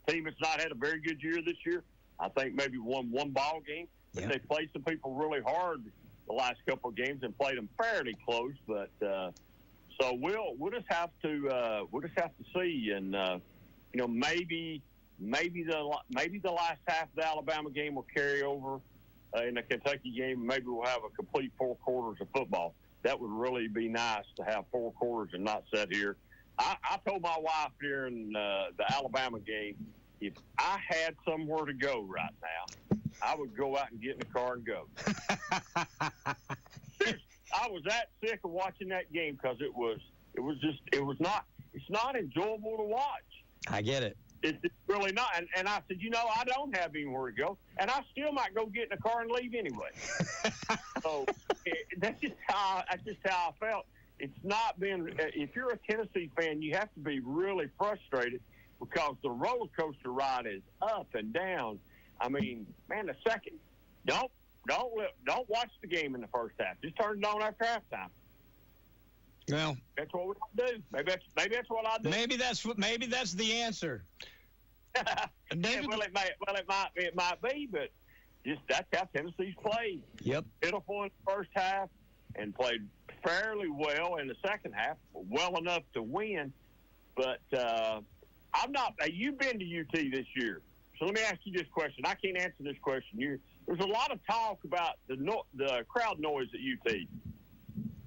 team has not had a very good year this year. I think maybe won one ball game, but they played some people really hard the last couple of games and played them fairly close. But so we'll just have to see, and maybe the last half of the Alabama game will carry over in the Kentucky game. Maybe we'll have a complete 4 quarters of football. That would really be nice to have 4 quarters and not sit here. I told my wife during the Alabama game, if I had somewhere to go right now, I would go out and get in the car and go. I was that sick of watching that game because it's not enjoyable to watch. I get it. It's really not. And I said, I don't have anywhere to go, and I still might go get in the car and leave anyway. So that's just how I felt. It's not been. If you're a Tennessee fan, you have to be really frustrated because the roller coaster ride is up and down. I mean, man, the second don't watch the game in the first half. Just turn it on after halftime. Well, that's what we do. Maybe that's what I do. Maybe that's the answer. David, it might be, but just that's how Tennessee's played. Yep. Pitiful in the first half and played fairly well in the second half, well enough to win. But I'm not. You've been to UT this year, so let me ask you this question. I can't answer this question. There's a lot of talk about the crowd noise at UT.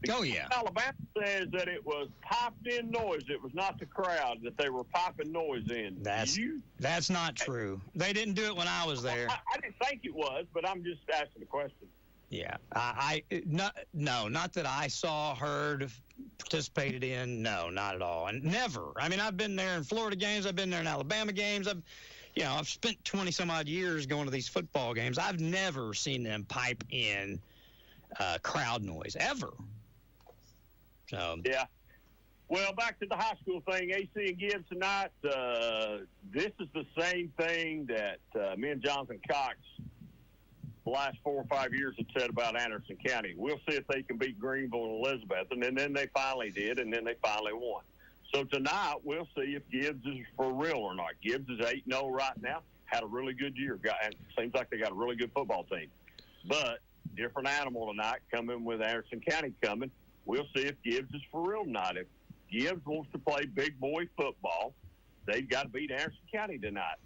Alabama says that it was piped-in noise. It was not the crowd, that they were piping noise in. That's not true. They didn't do it when I was there. I didn't think it was, but I'm just asking the question. Yeah. Not that I saw, heard, participated in. No, not at all. And never. I mean, I've been there in Florida games. I've been there in Alabama games. I've spent 20-some-odd years going to these football games. I've never seen them pipe in crowd noise, ever. So. Yeah. Well, back to the high school thing, AC and Gibbs tonight. This is the same thing that me and Jonathan Cox the last 4 or 5 years have said about Anderson County. We'll see if they can beat Greenville and Elizabeth, and then they finally did, and then they finally won. So tonight we'll see if Gibbs is for real or not. Gibbs is 8-0 right now. Had a really good year. Seems like they got a really good football team. But different animal tonight coming with Anderson County coming. We'll see if Gibbs is for real tonight. If Gibbs wants to play big boy football, they've got to beat Anderson County tonight.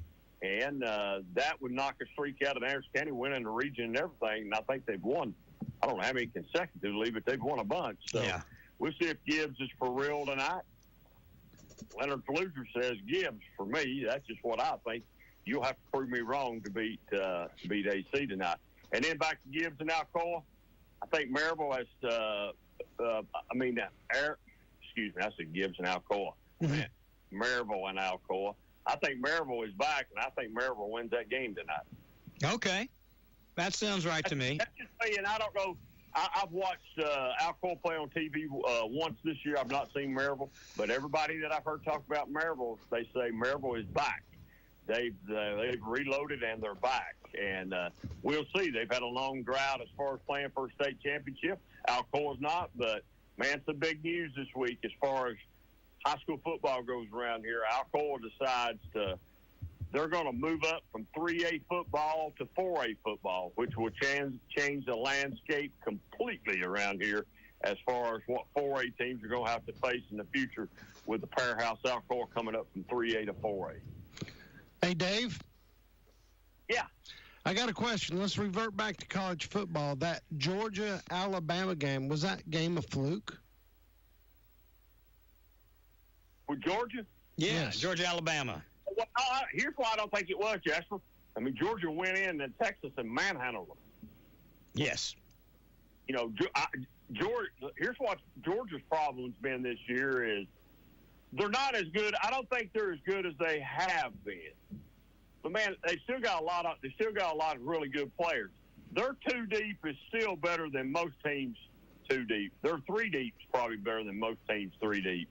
And that would knock a streak out of Anderson County, winning the region and everything. And I think they've won, I don't know how many consecutively, but they've won a bunch. So we'll see if Gibbs is for real tonight. Leonard Fluger says Gibbs. For me, that's just what I think. You'll have to prove me wrong to beat AC tonight. And then back to Gibbs and Alcoa. I think Maryville has excuse me, I said Gibbs and Alcoa. Maryville and Alcoa. I think Maryville is back, and I think Maryville wins that game tonight. Okay. That sounds right to me. That's just me, and I don't know. I've watched Alcoa play on TV once this year. I've not seen Maryville, but everybody that I've heard talk about Maryville, they say Maryville is back. They've reloaded, and they're back. And we'll see. They've had a long drought as far as playing for a state championship. Alcoa's not, but, man, some big news this week as far as high school football goes around here. Alcoa decides they're going to move up from 3A football to 4A football, which will change the landscape completely around here as far as what 4A teams are going to have to face in the future with the powerhouse Alcoa coming up from 3A to 4A. Hey, Dave. Yeah. I got a question. Let's revert back to college football. That Georgia-Alabama game, was that game a fluke? With Georgia? Yeah, Yes. Georgia-Alabama. Well, here's why I don't think it was, Jasper. I mean, Georgia went in and Texas and manhandled them. Yes. You know, here's what Georgia's problem's been this year is they're not as good. I don't think they're as good as they have been. But man, they still got a lot of really good players. Their 2 deep is still better than most teams 2 deep. Their 3 deep is probably better than most teams 3 deep.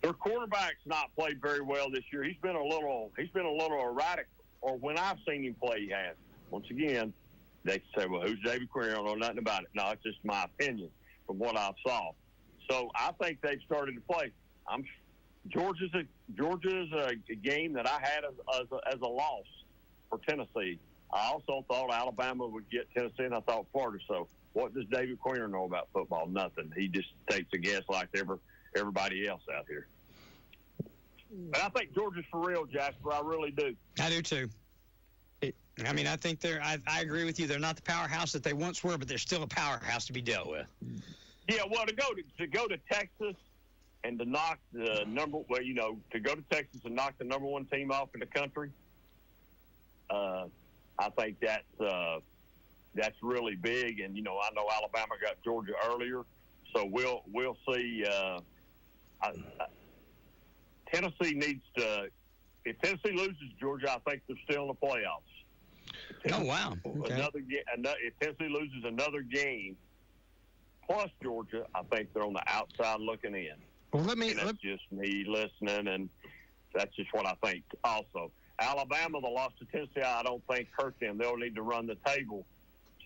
Their quarterback's not played very well this year. He's been a little erratic. Or when I've seen him play, he has. Once again, they say, well, who's David Quinn? I don't know nothing about it. No, it's just my opinion from what I saw. So I think they've started to play. Georgia's a game that I had as a loss for Tennessee. I also thought Alabama would get Tennessee, and I thought Florida. So what does David Quinn know about football? Nothing. He just takes a guess like everybody else out here. But I think Georgia's for real, Jasper. I really do. I do too. I mean, I think I agree with you. They're not the powerhouse that they once were, but they're still a powerhouse to be dealt with. Yeah, well, to go to Texas and to knock the to go to Texas and knock the number 1 team off in the country, I think that's really big. And I know Alabama got Georgia earlier, so we'll see. Tennessee needs to. If Tennessee loses Georgia, I think they're still in the playoffs. Oh wow! Okay. If Tennessee loses another game plus Georgia, I think they're on the outside looking in. Well, that's just me listening, and that's just what I think. Also, Alabama, the loss to Tennessee, I don't think hurt them. They'll need to run the table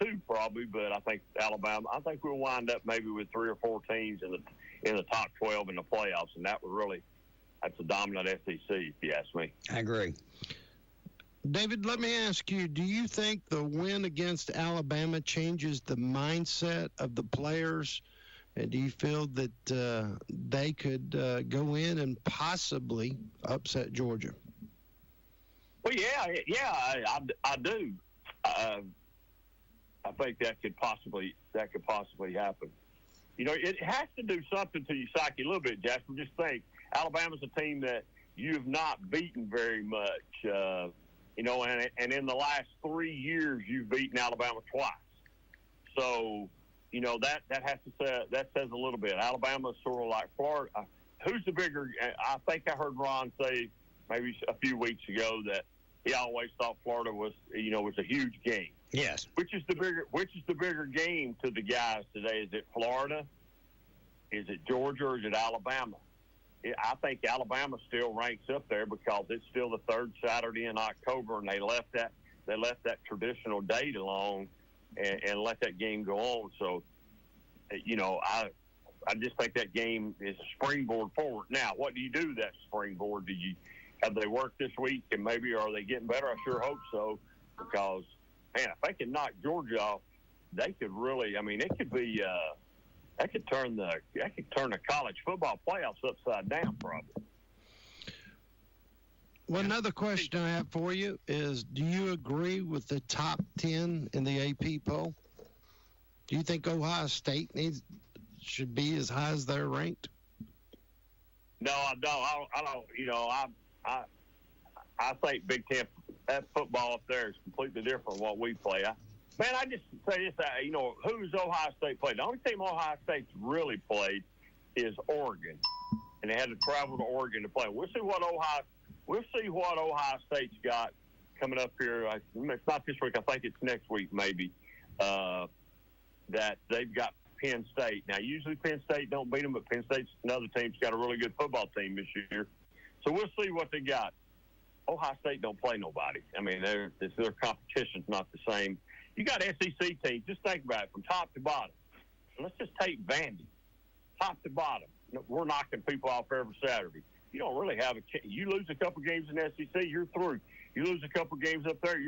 too, probably. But I think Alabama. I think we'll wind up maybe with 3 or 4 teams in the top 12 in the playoffs, and that's a dominant SEC, if you ask me. I agree. David, let me ask you, do you think the win against Alabama changes the mindset of the players? And do you feel that they could go in and possibly upset Georgia? Well, yeah, I do. I think that could possibly happen. It has to do something to your psyche a little bit, Jasper. Just think, Alabama's a team that you have not beaten very much. And in the last 3 years, you've beaten Alabama twice. So, that says a little bit. Alabama's sort of like Florida. Who's the bigger? I think I heard Ron say maybe a few weeks ago that he always thought Florida was a huge game. Yes. Which is the bigger game to the guys today? Is it Florida? Is it Georgia? Or is it Alabama? I think Alabama still ranks up there because it's still the 3rd Saturday in October, and they left that traditional date alone and let that game go on. So, I just think that game is a springboard forward. Now, what do you do with that springboard? Have they worked this week, and maybe are they getting better? I sure hope so, because man, if they can knock Georgia off, they could really. I mean, it could be. That could turn the college football playoffs upside down, probably. Well, another question I have for you is: do you agree with the top 10 in the AP poll? Do you think Ohio State should be as high as they're ranked? No, I don't. I don't. I think Big Ten, that football up there is completely different from what we play. I just say this, who's Ohio State played? The only team Ohio State's really played is Oregon, and they had to travel to Oregon to play. We'll see what Ohio State's got coming up here. It's not this week. I think it's next week, maybe. That they've got Penn State. Now, usually Penn State don't beat them, but Penn State's another team's got a really good football team this year. So we'll see what they got. Ohio State don't play nobody. I mean, their competition's not the same. You got SEC teams. Just think about it from top to bottom. Let's just take Vandy, top to bottom. We're knocking people off every Saturday. You don't really have a chance. You lose a couple games in the SEC, you're through. You lose a couple games up there,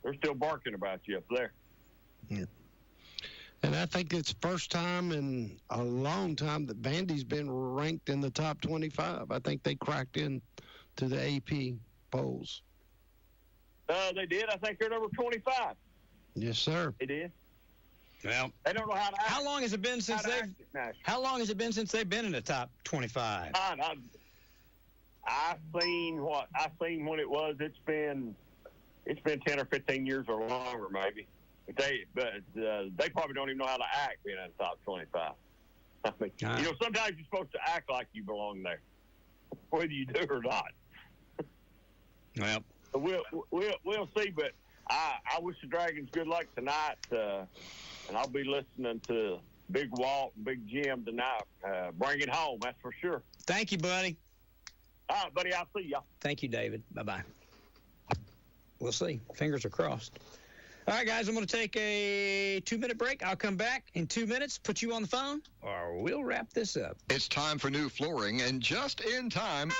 they're still barking about you up there. Yeah. And I think it's first time in a long time that Vandy's been ranked in the top 25. I think they cracked in to the AP polls. They did. I think they're number 25. Yes, sir. They did. Well, they don't know how to act. How long has it been since they've been in the top 25? I've seen when it was. It's been 10 or 15 years or longer, maybe. But they probably don't even know how to act being in the top 25. I mean, sometimes you're supposed to act like you belong there, whether you do or not. Well, we'll see. But I wish the Dragons good luck tonight, and I'll be listening to Big Walt and Big Jim tonight. Bring it home, that's for sure. Thank you, buddy. All right, buddy. I'll see y'all. Thank you, David. Bye-bye. We'll see. Fingers are crossed. All right, guys, I'm going to take a 2-minute break. I'll come back in 2 minutes, put you on the phone, or we'll wrap this up. It's time for new flooring, and just in time,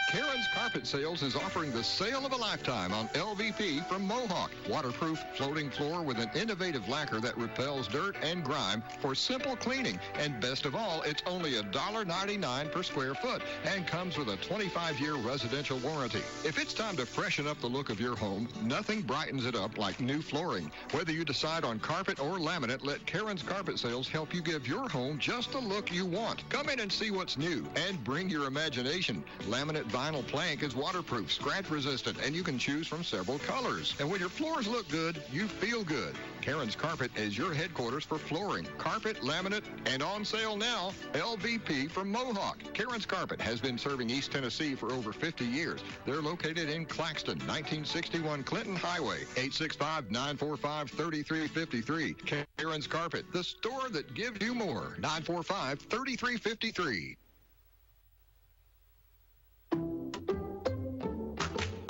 Karen's Carpet Sales is offering the sale of a lifetime on LVP from Mohawk. Waterproof floating floor with an innovative lacquer that repels dirt and grime for simple cleaning. And best of all, it's only $1.99 per square foot and comes with a 25-year residential warranty. If it's time to freshen up the look of your home, nothing brightens it up like new flooring. Whether you decide on carpet or laminate, let Karen's Carpet Sales help you give your home just the look you want. Come in and see what's new and bring your imagination. Laminate vinyl plank is waterproof, scratch resistant, and you can choose from several colors. And when your floors look good, you feel good. Karen's Carpet is your headquarters for flooring, carpet, laminate, and on sale now, LVP from Mohawk. Karen's Carpet has been serving East Tennessee for over 50 years. They're located in Claxton, 1961 Clinton Highway, 865-945-3353. Karen's Carpet, the store that gives you more. 945-3353.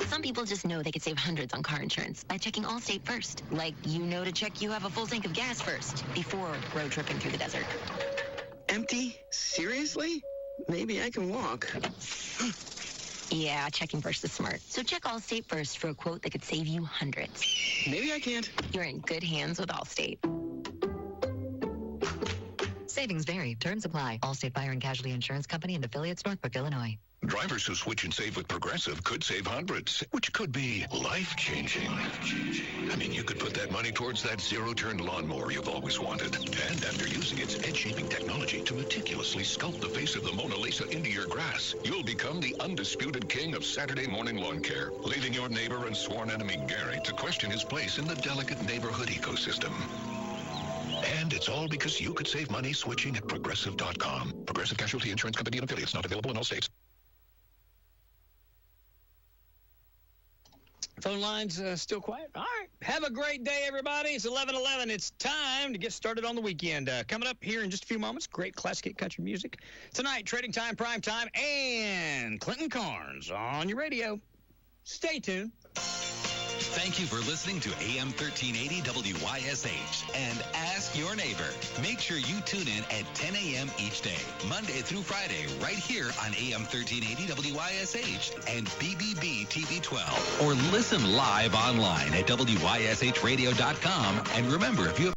Some people just know they could save hundreds on car insurance by checking Allstate first. Like, to check you have a full tank of gas first before road tripping through the desert. Empty? Seriously? Maybe I can walk. Yeah, checking first is smart. So check Allstate first for a quote that could save you hundreds. Maybe I can't. You're in good hands with Allstate. Savings vary. Terms apply. Allstate Fire and Casualty Insurance Company and affiliates, Northbrook, Illinois. Drivers who switch and save with Progressive could save hundreds, which could be life-changing. I mean, you could put that money towards that zero-turn lawnmower you've always wanted. And after using its edge-shaping technology to meticulously sculpt the face of the Mona Lisa into your grass, you'll become the undisputed king of Saturday morning lawn care, leaving your neighbor and sworn enemy Gary to question his place in the delicate neighborhood ecosystem. And it's all because you could save money switching at Progressive.com. Progressive Casualty Insurance Company and affiliates, not available in all states. Phone lines still quiet? All right. Have a great day, everybody. It's 11:11. It's time to get started on the weekend. Coming up here in just a few moments, great classic hit country music. Tonight, Trading Time, Prime Time, and Clinton Carnes on your radio. Stay tuned. Thank you for listening to AM 1380 WYSH and Ask Your Neighbor. Make sure you tune in at 10 a.m. each day, Monday through Friday, right here on AM 1380 WYSH and BBB TV 12. Or listen live online at WYSHradio.com. And remember, if you have